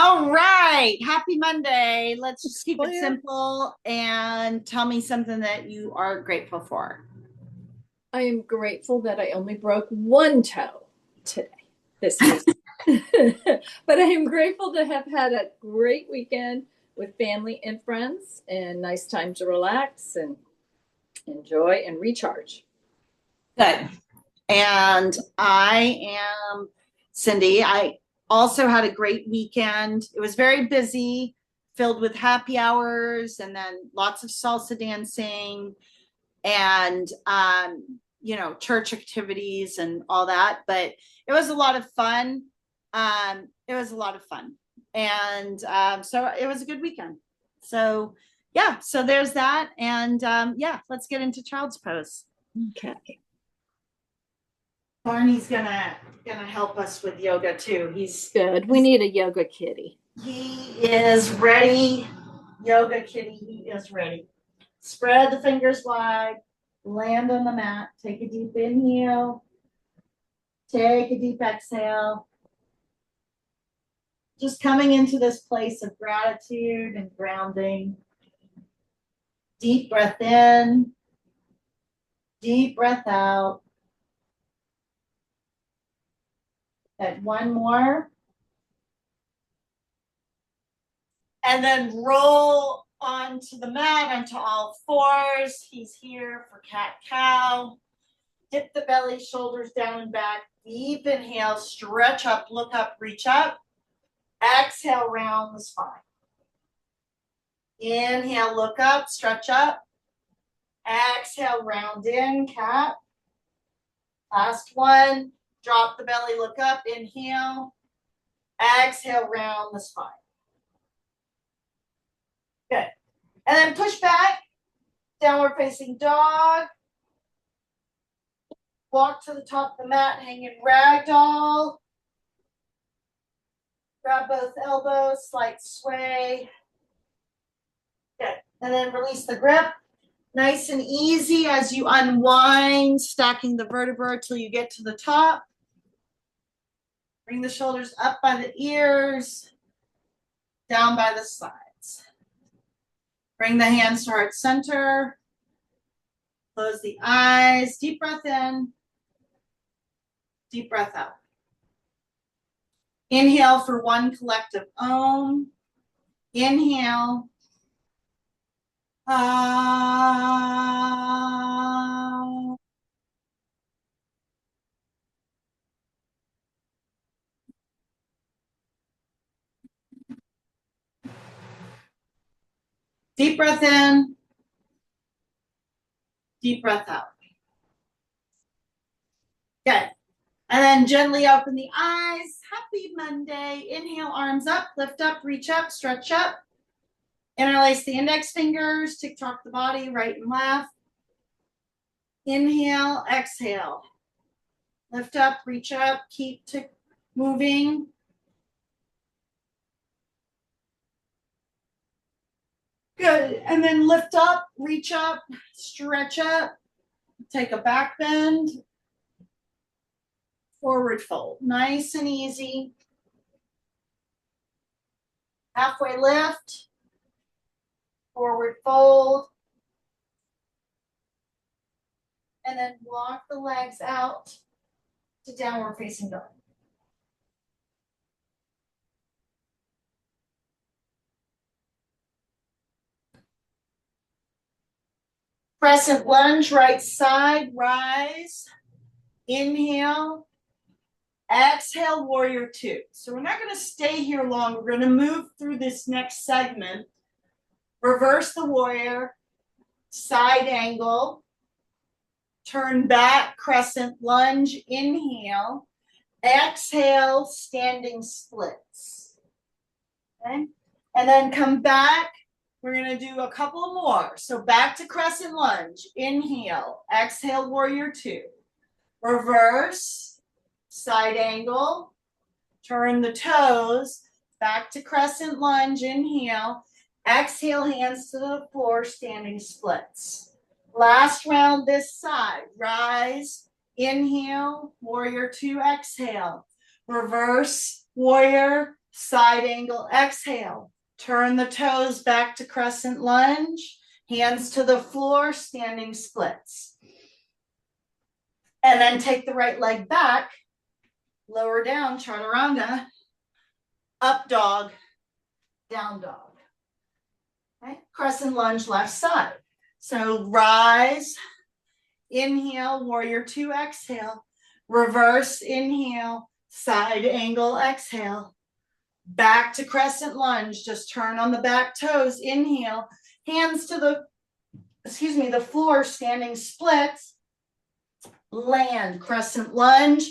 All right. Happy Monday. Let's just keep it Claire, simple and tell me something that you are grateful for. I am grateful that I only broke one toe today, this week. But I am grateful to have had a great weekend with family and friends and nice time to relax and enjoy and recharge. Good. And I am Cindy. I also had a great weekend. It was very busy, filled with happy hours and then lots of salsa dancing and church activities and all that. But it was a lot of fun. It was a lot of fun. And so it was a good weekend. So yeah, so there's that. And yeah, let's get into child's pose. Okay. Barney's gonna help us with yoga too. Good. We need a yoga kitty. He is ready. Yoga kitty, he is ready. Spread the fingers wide, land on the mat, take a deep inhale, take a deep exhale. Just coming into this place of gratitude and grounding. Deep breath in, deep breath out. And one more. And then roll onto the mat, onto all fours. He's here for cat cow. Dip the belly, shoulders down and back. Deep inhale, stretch up, look up, reach up. Exhale, round the spine. Inhale, look up, stretch up. Exhale, round in, cat. Last one. Drop the belly, look up, inhale. Exhale, round the spine. Good. And then push back, downward facing dog. Walk to the top of the mat, hang in ragdoll. Grab both elbows, slight sway. Good. And then release the grip. Nice and easy as you unwind, stacking the vertebrae till you get to the top. Bring the shoulders up by the ears, down by the sides. Bring the hands to heart center. Close the eyes. Deep breath in. Deep breath out. Inhale for one collective Om. Inhale. Ah. Deep breath in. Deep breath out. Good. And then gently open the eyes. Happy Monday. Inhale, arms up, lift up, reach up, stretch up. Interlace the index fingers, tick-tock the body, right and left. Inhale, exhale. Lift up, reach up, keep moving. Good. And then lift up, reach up, stretch up, take a back bend, forward fold. Nice and easy. Halfway lift, forward fold. And then walk the legs out to downward facing dog. Crescent lunge, right side, rise. Inhale. Exhale, warrior two. So we're not going to stay here long. We're going to move through this next segment. Reverse the warrior, side angle, turn back, crescent lunge, inhale. Exhale, standing splits. Okay. And then come back. We're going to do a couple more. So back to crescent lunge. Inhale. Exhale, warrior two. Reverse. Side angle. Turn the toes. Back to crescent lunge. Inhale. Exhale, hands to the floor. Standing splits. Last round this side. Rise. Inhale. Warrior two. Exhale. Reverse. Warrior. side angle, exhale. Turn the toes back to crescent lunge, hands to the floor, standing splits. And then take the right leg back, lower down, chaturanga, up dog, down dog. Okay. Crescent lunge, left side. So rise, inhale, warrior two, exhale, reverse, inhale, side angle, exhale, back to crescent lunge, just turn on the back toes, inhale, hands to the floor, standing splits, land, crescent lunge,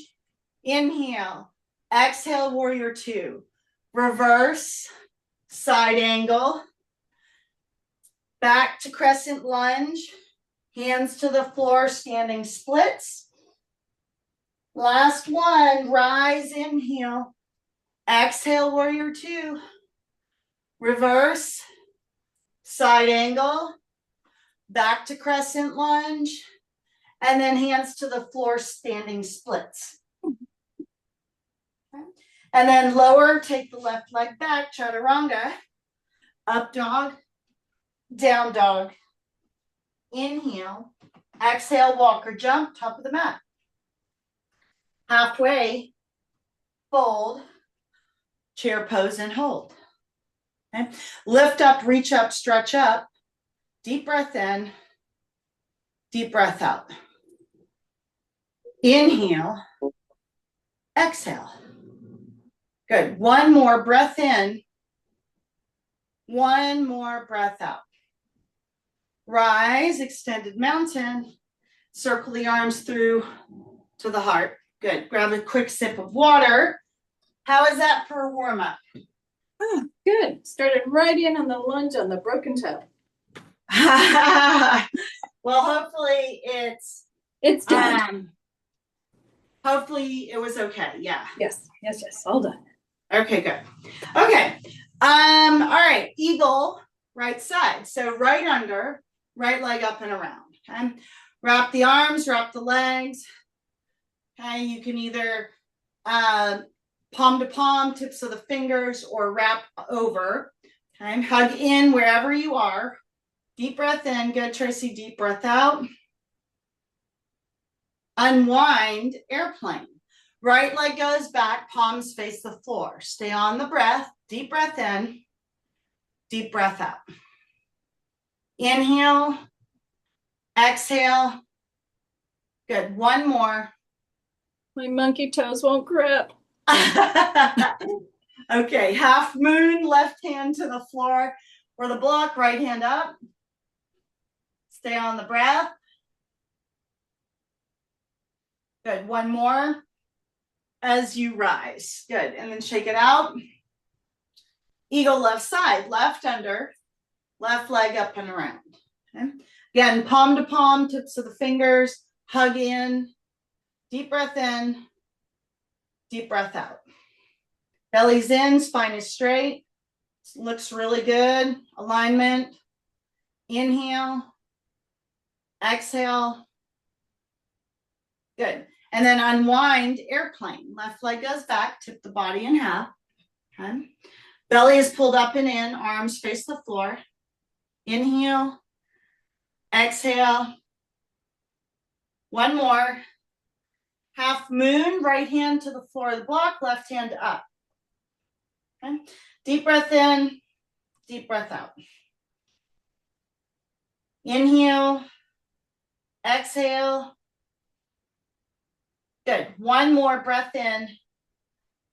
inhale, exhale, warrior two, reverse, side angle, back to crescent lunge, hands to the floor, standing splits. Last one, rise, inhale, exhale, warrior two, reverse, side angle, back to crescent lunge, and then hands to the floor, standing splits. Okay. And then lower, take the left leg back, chaturanga, up dog, down dog, inhale, exhale, walk or jump, top of the mat. Halfway, fold, chair pose and hold. Okay. Lift up, reach up, stretch up, deep breath in, deep breath out. Inhale, exhale. Good. One more breath in, one more breath out. Rise, extended mountain, circle the arms through to the heart. Good. Grab a quick sip of water. How is that for a warm up? Oh, good. Started right in on the lunge on the broken toe. Well, hopefully it's done. Hopefully it was okay. Yeah. Yes. All done. Okay, good. Okay. All right. Eagle, right side. So right under, right leg up and around. Okay. Wrap the arms, wrap the legs. Okay. You can either palm to palm, tips of the fingers, or wrap over. Okay. Hug in wherever you are. Deep breath in. Good, Tracy. Deep breath out. Unwind, airplane. Right leg goes back, palms face the floor. Stay on the breath. Deep breath in, deep breath out. Inhale, exhale. Good. One more. My monkey toes won't grip. Okay, half moon, left hand to the floor or the block, right hand up. Stay on the breath. Good. One more as you rise. Good. And then shake it out. Eagle left side, left under, left leg up and around. Okay. Again, palm to palm, tips of the fingers, hug in, deep breath in, deep breath out. Belly's in, spine is straight. Looks really good. Alignment. Inhale, exhale. Good. And then unwind, airplane. Left leg goes back, tip the body in half. Okay. Belly is pulled up and in, arms face the floor. Inhale, exhale. One more. Half moon, right hand to the floor of the block, left hand up. Okay. Deep breath in, deep breath out. Inhale, exhale. Good. One more breath in,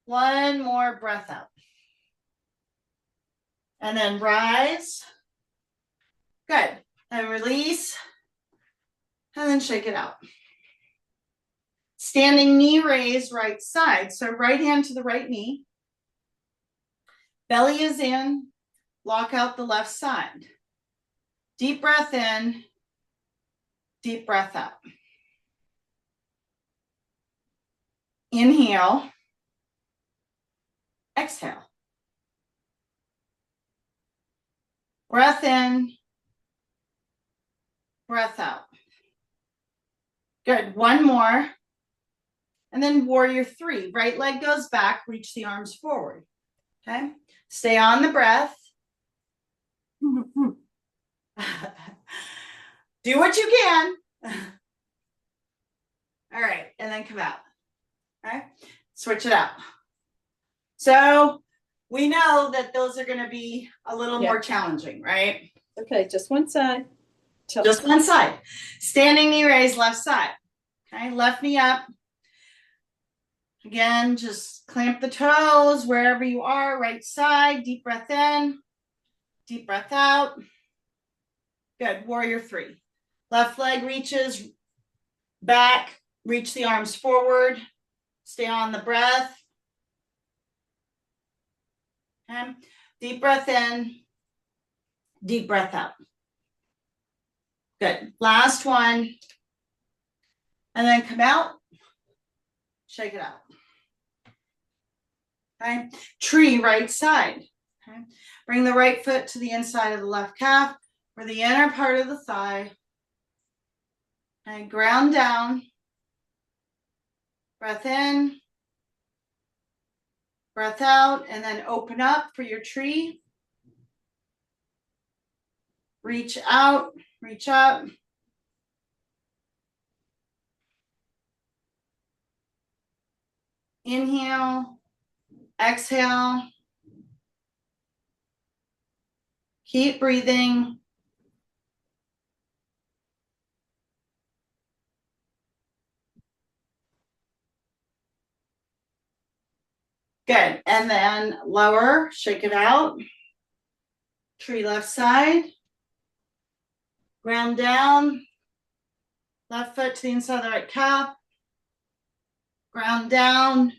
one more breath out. And then rise. Good. And release. And then shake it out. Standing knee raise, right side. So right hand to the right knee. Belly is in. Lock out the left side. Deep breath in. Deep breath out. Inhale. Exhale. Breath in. Breath out. Good. One more. And then warrior three. Right leg goes back. Reach the arms forward. Okay. Stay on the breath. Do what you can. All right. And then come out. Okay. Switch it up. So we know that those are going to be a little more challenging, right? Okay, just one side. Just one side. Standing knee raise, left side. Okay, left knee up. Again, just clamp the toes wherever you are, right side. Deep breath in, deep breath out. Good, warrior three. Left leg reaches back, reach the arms forward. Stay on the breath. Okay, deep breath in, deep breath out. Good, last one. And then come out, shake it out. Okay, tree right side. Okay, bring the right foot to the inside of the left calf or the inner part of the thigh. Okay, ground down. Breath in, breath out, and then open up for your tree. Reach out, reach up. Inhale, exhale. Keep breathing. Good. And then lower, shake it out. Tree left side. Ground down. Left foot to the inside of the right calf. Ground down.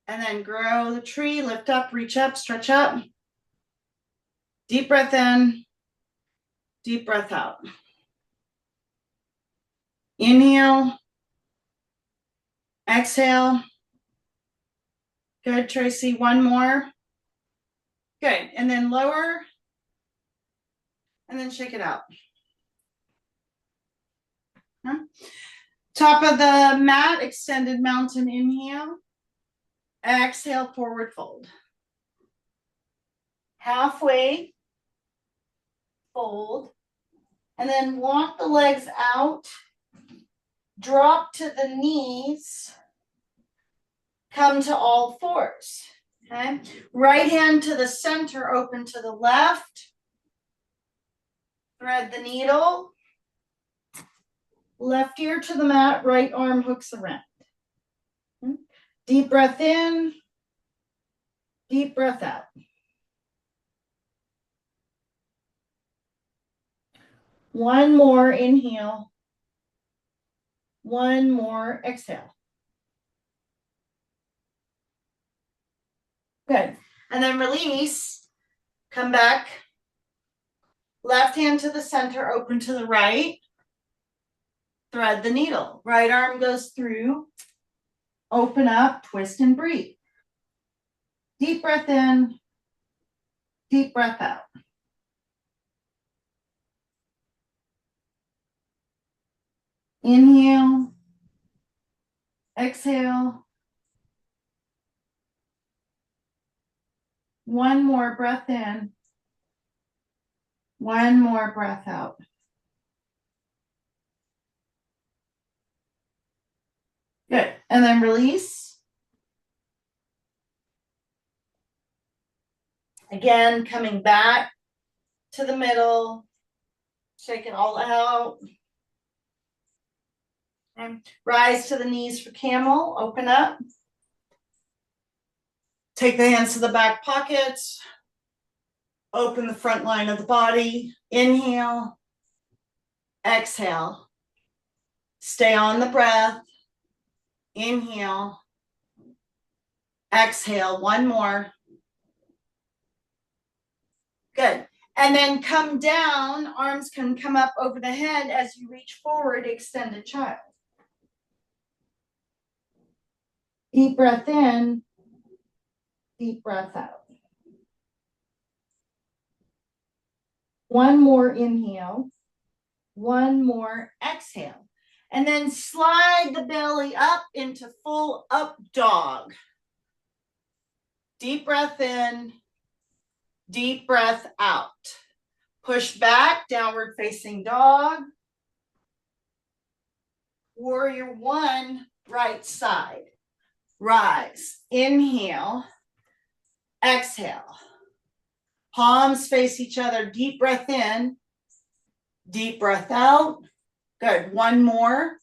And then grow the tree. Lift up, reach up, stretch up. Deep breath in. Deep breath out. Inhale. Exhale. Good, Tracy. One more. Good. And then lower. And then shake it out. Huh? Top of the mat, extended mountain inhale. Exhale, forward fold. Halfway, fold. And then walk the legs out. Drop to the knees. Come to all fours. Okay. Right hand to the center, open to the left. Thread the needle. Left ear to the mat, right arm hooks around. Deep breath in. Deep breath out. One more inhale. One more exhale. Good. And then release. Come back. Left hand to the center, open to the right. Thread the needle. Right arm goes through. Open up, twist and breathe. Deep breath in. Deep breath out. Inhale. Exhale. One more breath in. One more breath out. Good. And then release. Again, coming back to the middle. Shake it all out. And rise to the knees for camel. Open up. Take the hands to the back pockets. Open the front line of the body. Inhale. Exhale. Stay on the breath. Inhale. Exhale. One more. Good. And then come down. Arms can come up over the head as you reach forward, extended child. Deep breath in. Deep breath out. One more inhale. One more exhale. And then slide the belly up into full up dog. Deep breath in, deep breath out. Push back, downward facing dog. Warrior one, right side. Rise, inhale, exhale. Palms face each other, deep breath in, deep breath out. Good, one more.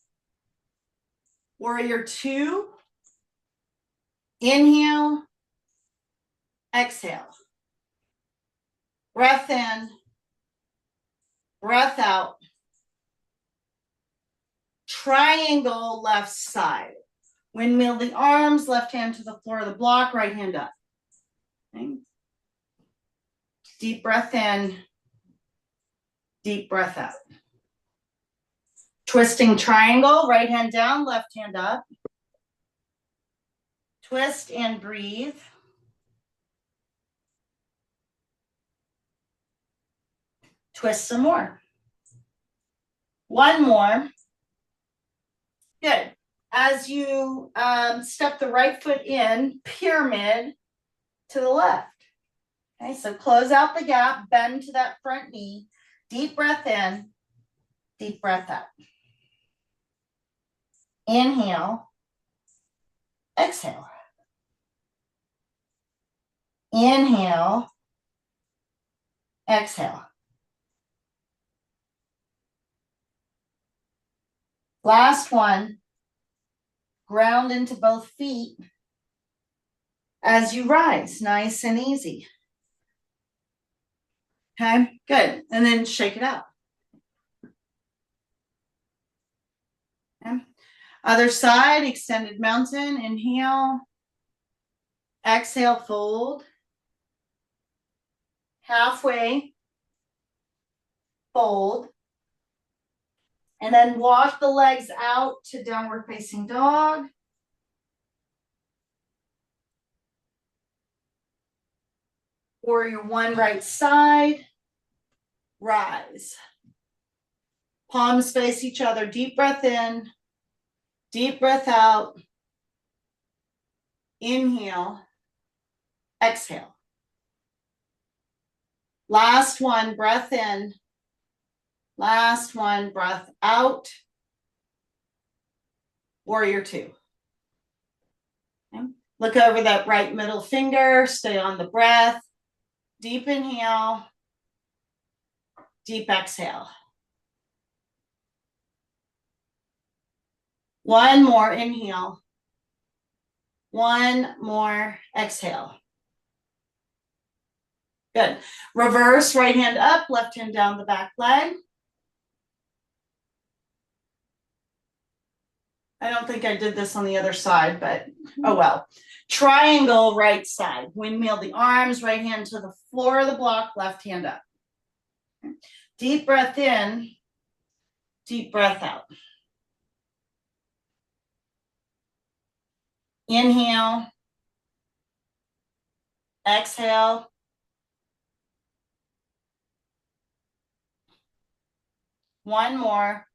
Warrior two, inhale, exhale. Breath in, breath out. Triangle left side. Windmill the arms, left hand to the floor of the block, right hand up. Okay. Deep breath in, deep breath out. Twisting triangle, right hand down, left hand up. Twist and breathe. Twist some more. One more. Good. As you step the right foot in, pyramid to the left. Okay, so close out the gap, bend to that front knee. Deep breath in, deep breath out. Inhale, exhale. Inhale, exhale. Last one. Ground into both feet as you rise, nice and easy. Okay, good. And then shake it out. Okay. Other side, extended mountain, inhale. Exhale, fold. Halfway, fold. And then walk the legs out to downward facing dog. Warrior one, right side. Rise. Palms face each other. Deep breath in. Deep breath out. Inhale. Exhale. Last one, breath in. Last one, breath out. Warrior two. Okay. Look over that right middle finger. Stay on the breath. Deep inhale. Deep exhale. One more inhale. One more exhale. Good. Reverse, right hand up, left hand down the back leg. I don't think I did this on the other side, but oh well. Triangle right side. Windmill the arms, right hand to the floor of the block, left hand up. Deep breath in, deep breath out. Inhale. Exhale. One more.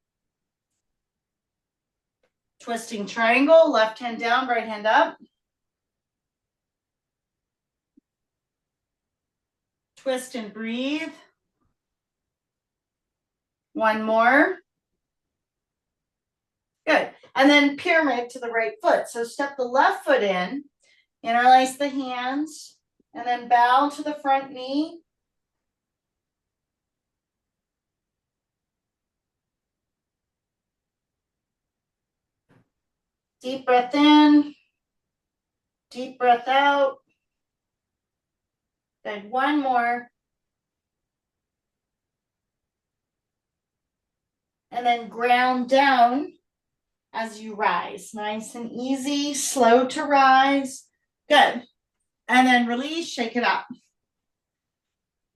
Twisting triangle, left hand down, right hand up. Twist and breathe. One more. Good. And then pyramid to the right foot. So step the left foot in, interlace the hands, and then bow to the front knee. Deep breath in, deep breath out. Good. One more. And then ground down as you rise. Nice and easy, slow to rise. Good. And then release, shake it up.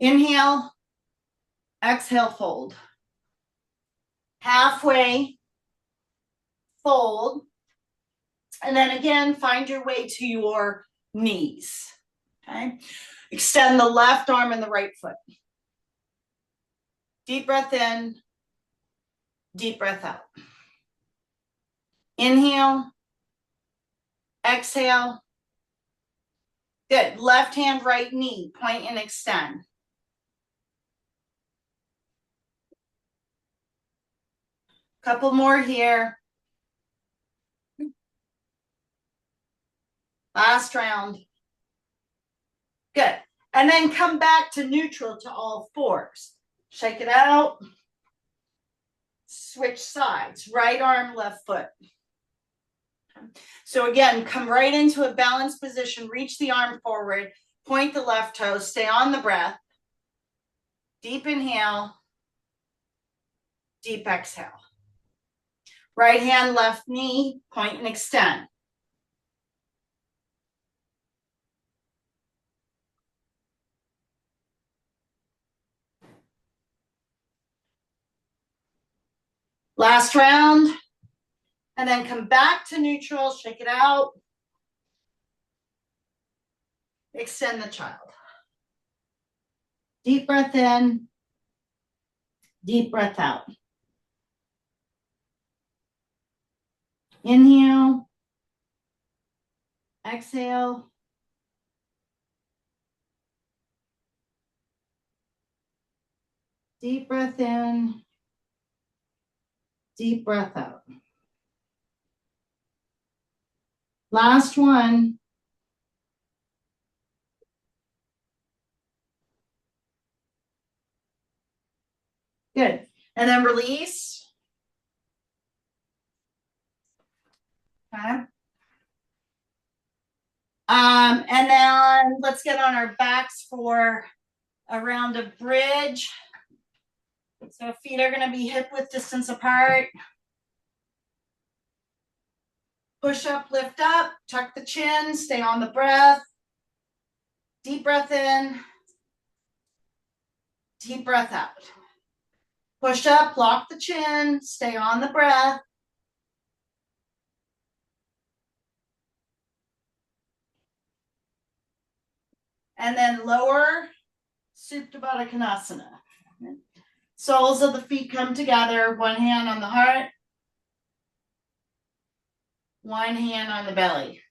Inhale, exhale, fold. Halfway, fold. And then again, find your way to your knees. Okay. Extend the left arm and the right foot. Deep breath in, deep breath out. Inhale, exhale, Good. Left hand, right knee. Point and extend. Couple more here. Last round. Good. And then come back to neutral to all fours. Shake it out. Switch sides. Right arm, left foot. So again, come right into a balanced position. Reach the arm forward. Point the left toe. Stay on the breath. Deep inhale. Deep exhale. Right hand, left knee. Point and extend. Last round. And then come back to neutral. Shake it out. Extend the child. Deep breath in. Deep breath out. Inhale. Exhale. Deep breath in. Deep breath out. Last one. Good. And then release. Okay. And then let's get on our backs for a round of bridge. So feet are going to be hip width distance apart. Push up, lift up, tuck the chin, stay on the breath. Deep breath in. Deep breath out. Push up, lock the chin, stay on the breath. And then lower, Supta Baddha Konasana. Soles of the feet come together, one hand on the heart, one hand on the belly.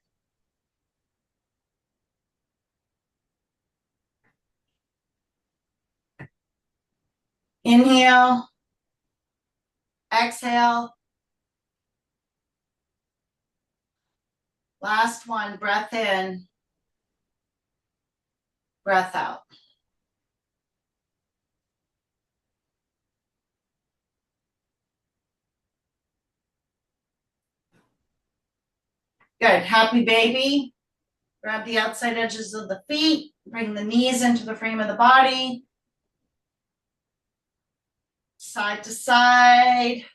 Inhale, exhale. Last one, breath in, breath out. Good, happy baby. Grab the outside edges of the feet, bring the knees into the frame of the body. Side to side.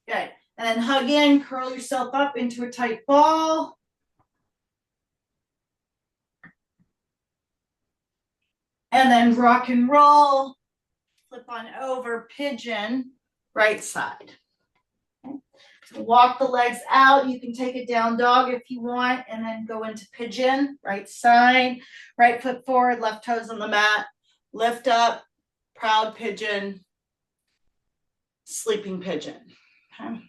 Good. And then hug in, curl yourself up into a tight ball. And then rock and roll. Flip on over, pigeon, right side. Okay. So walk the legs out. You can take a down dog if you want, and then go into pigeon, right side. Right foot forward, left toes on the mat. Lift up, proud pigeon, sleeping pigeon. Okay.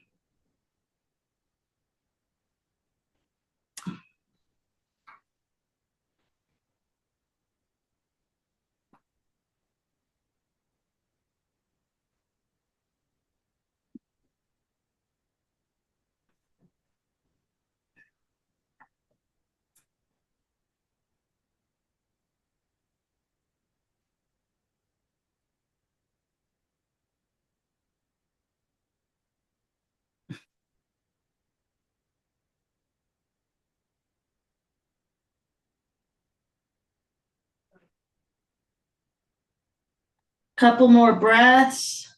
Couple more breaths.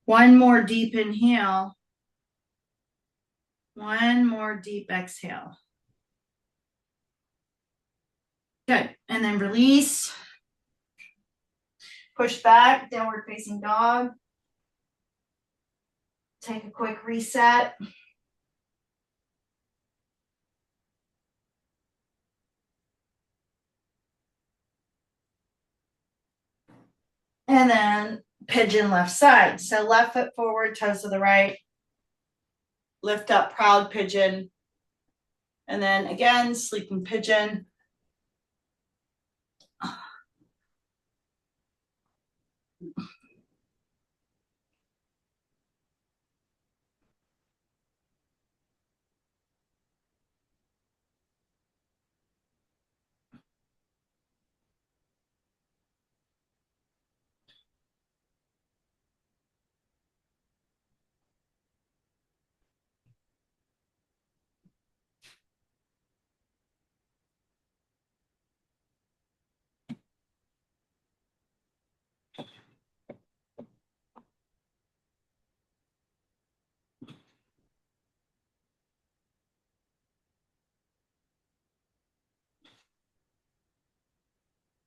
One more deep inhale. One more deep exhale. Good. And then release. Push back, downward facing dog. take a quick reset. And then pigeon left side. So left foot forward, toes to the right. Lift up, proud pigeon. And then again, sleeping pigeon.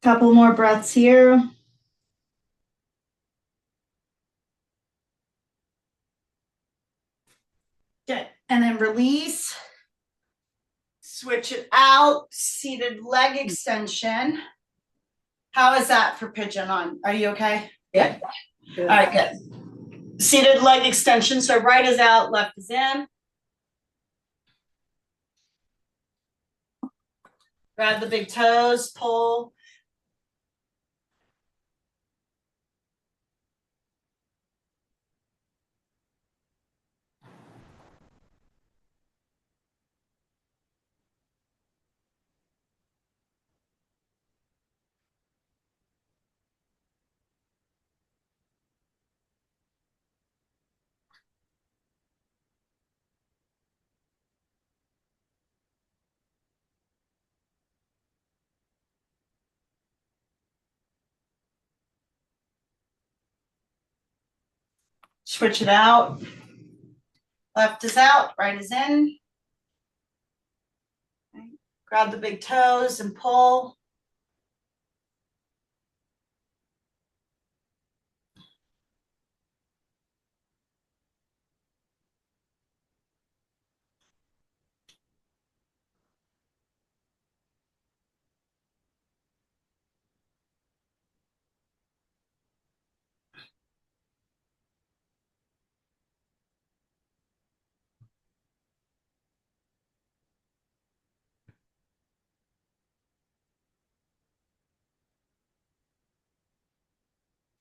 Couple more breaths here. Good. And then release. Switch it out. Seated leg extension. How is that for pigeon on? Are you okay? Yeah. Good. All right, good. Seated leg extension. So right is out, left is in. Grab the big toes, pull. Switch it out. Left is out, right is in. Grab the big toes and pull.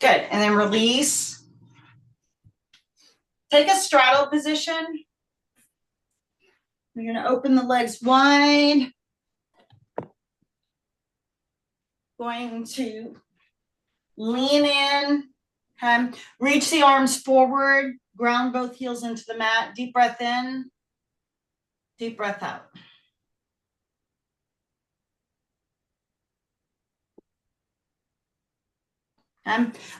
Good. And then release. Take a straddle position. You're going to open the legs wide. Going to lean in. Okay. Reach the arms forward. Ground both heels into the mat. Deep breath in. Deep breath out.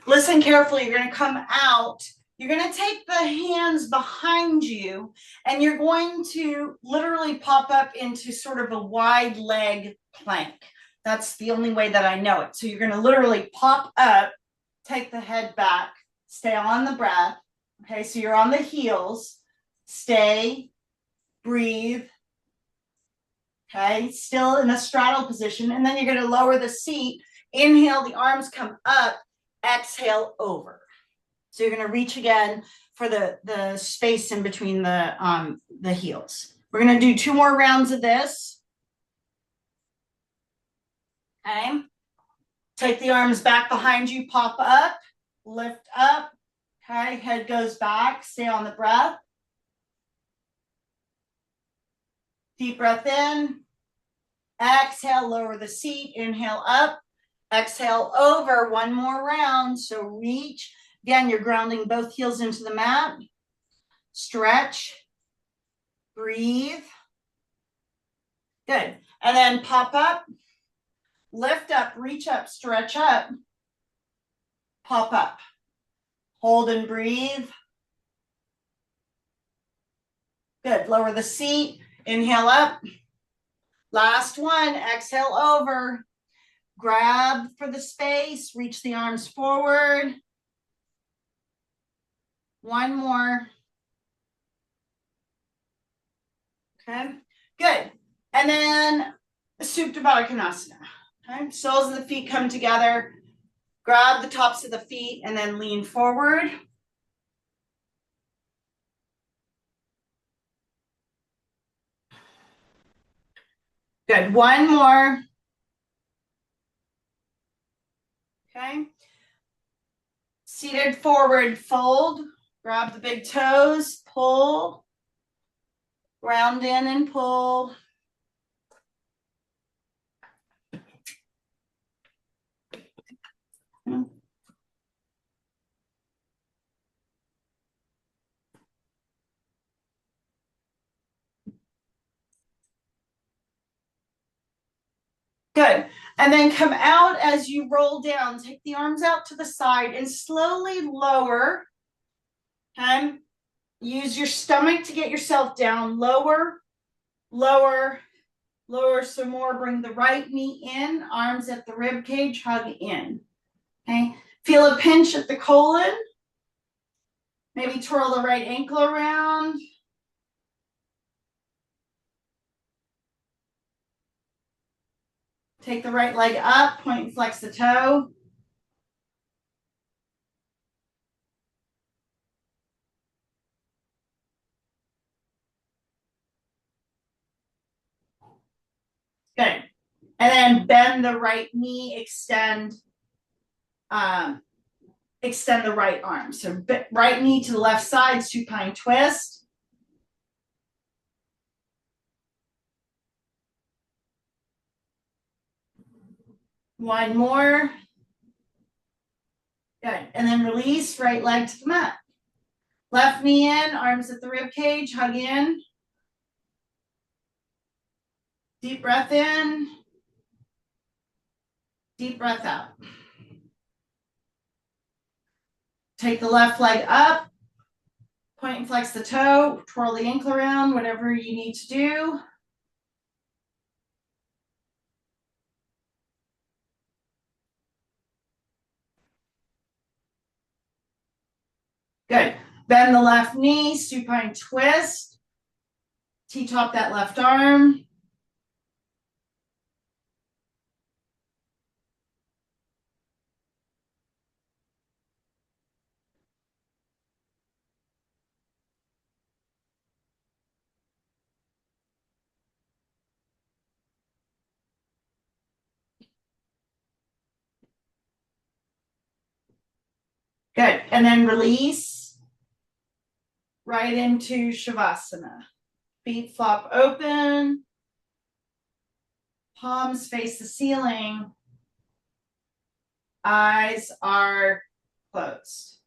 Listen carefully. You're going to come out. You're going to take the hands behind you and you're going to literally pop up into sort of a wide leg plank. That's the only way that I know it. So you're going to literally pop up, take the head back, stay on the breath. Okay, so you're on the heels. Stay, breathe. Okay, still in a straddle position. And then you're going to lower the seat. Inhale, the arms come up. Exhale, over. So you're going to reach again for the space in between the heels. We're going to do 2 more rounds of this. Okay. Take the arms back behind you, pop up, lift up. Okay, head goes back, stay on the breath. Deep breath in. Exhale, lower the seat, inhale up. Exhale over, 1 more round. So reach. Again, you're grounding both heels into the mat. Stretch. Breathe. Good. And then pop up. Lift up, reach up, stretch up. Pop up. Hold and breathe. Good. Lower the seat. Inhale up. Last one. Exhale over. Grab for the space. Reach the arms forward. 1 more. Okay, good. And then Supta Baddha Konasana. Okay, soles of the feet come together. Grab the tops of the feet and then lean forward. Good. One more. Okay. Seated forward fold. Grab the big toes. Pull. Round in and pull. Good. And then come out as you roll down. Take the arms out to the side and slowly lower. Okay. Use your stomach to get yourself down. Lower, lower, lower some more. Bring the right knee in. Arms at the rib cage. Hug in. Okay. Feel a pinch at the colon. Maybe twirl the right ankle around. Take the right leg up. Point and flex the toe. Good. And then bend the right knee, extend the right arm. So right knee to the left side, supine twist. One more. Good. And then release, right leg to the mat. Left knee in, arms at the rib cage, hug in. Deep breath in. Deep breath out. Take the left leg up. Point and flex the toe. Twirl the ankle around, whatever you need to do. Good. Bend the left knee, supine twist. T-top that left arm. Good. And then release right into Shavasana. Feet flop open. Palms face the ceiling. Eyes are closed.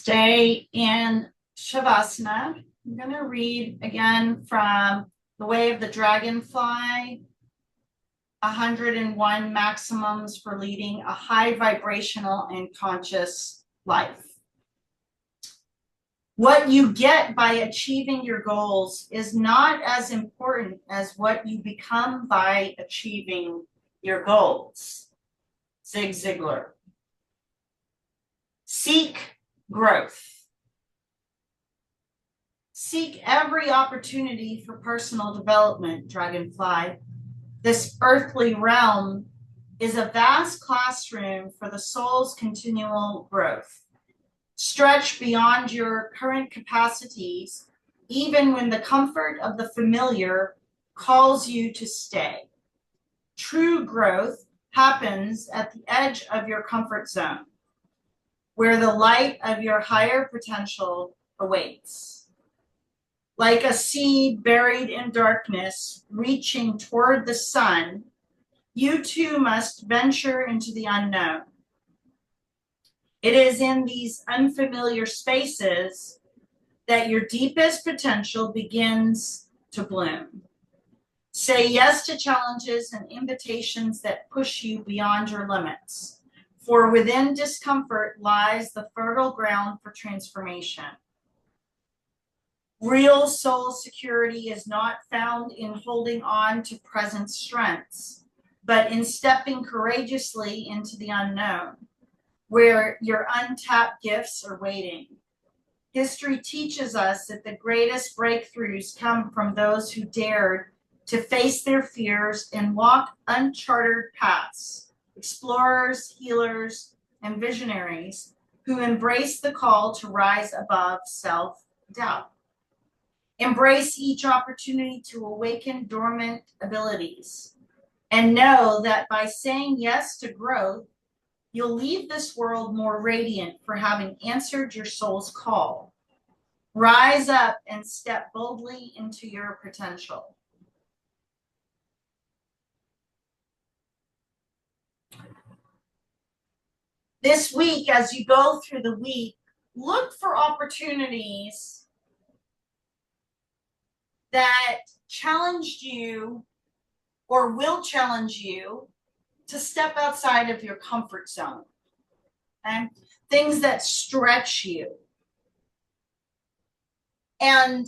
Stay in Shavasana. I'm going to read again from The Way of the Dragonfly, 101 Maximums for Leading a High Vibrational and Conscious Life. What you get by achieving your goals is not as important as what you become by achieving your goals. Zig Ziglar. Seek growth. Seek every opportunity for personal development, Dragonfly. This earthly realm is a vast classroom for the soul's continual growth. Stretch beyond your current capacities, even when the comfort of the familiar calls you to stay. True growth happens at the edge of your comfort zone, where the light of your higher potential awaits. Like a seed buried in darkness, reaching toward the sun, you too must venture into the unknown. It is in these unfamiliar spaces that your deepest potential begins to bloom. Say yes to challenges and invitations that push you beyond your limits, for within discomfort lies the fertile ground for transformation. Real soul security is not found in holding on to present strengths, but in stepping courageously into the unknown, where your untapped gifts are waiting. History teaches us that the greatest breakthroughs come from those who dared to face their fears and walk uncharted paths, explorers, healers, and visionaries who embrace the call to rise above self-doubt. Embrace each opportunity to awaken dormant abilities, and know that by saying yes to growth, you'll leave this world more radiant for having answered your soul's call. Rise up and step boldly into your potential. This week, as you go through the week, look for opportunities that challenged you or will challenge you to step outside of your comfort zone. Okay? Things that stretch you. And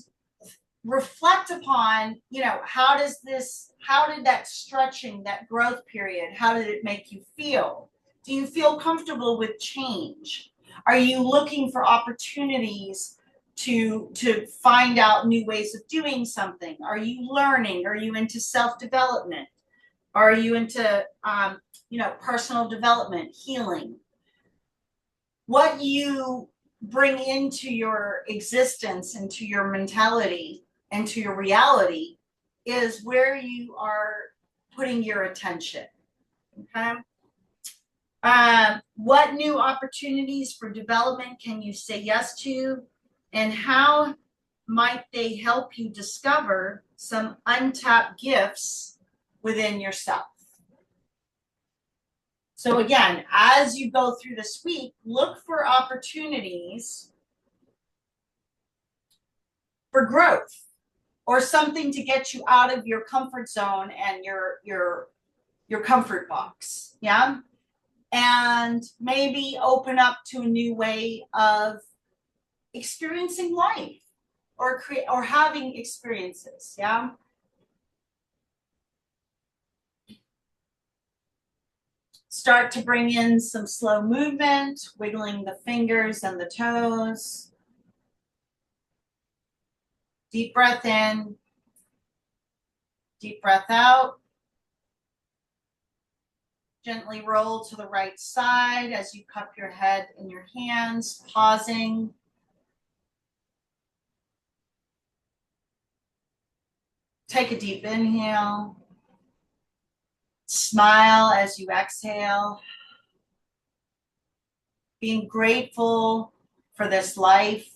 reflect upon, how did that stretching, that growth period, how did it make you feel? Do you feel comfortable with change? Are you looking for opportunities to find out new ways of doing something? Are you learning? Are you into self-development? Are you into personal development, healing? What you bring into your existence, into your mentality, into your reality is where you are putting your attention. Okay. What new opportunities for development can you say yes to? And how might they help you discover some untapped gifts within yourself? So again, as you go through this week, look for opportunities for growth or something to get you out of your comfort zone and your comfort box. Yeah. And maybe open up to a new way of experiencing life or having experiences. Yeah. Start to bring in some slow movement, wiggling the fingers and the toes. Deep breath in, deep breath out. Gently roll to the right side as you cup your head in your hands, pausing. Take a deep inhale. Smile as you exhale. Being grateful for this life.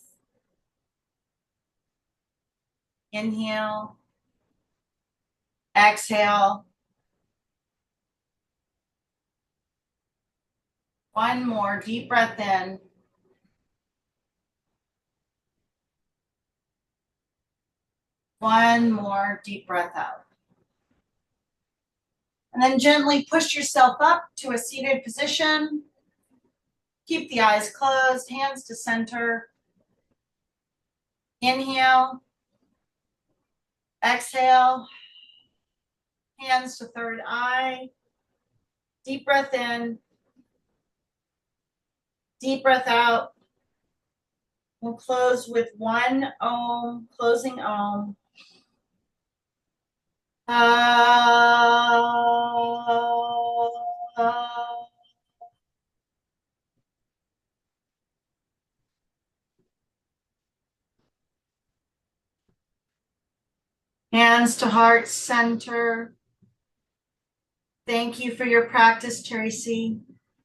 Inhale. Exhale. One more deep breath in. One more deep breath out. And then gently push yourself up to a seated position. Keep the eyes closed, hands to center. Inhale. Exhale. Hands to third eye. Deep breath in. Deep breath out. We'll close with one Om, closing Om. Hands to heart center. Thank you for your practice, Tracy,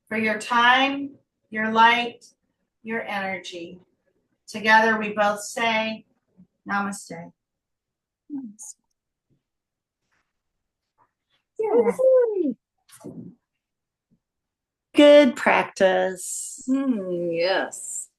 for your time, your light, your energy. Together we both say Namaste. Yay. Good practice. Yes.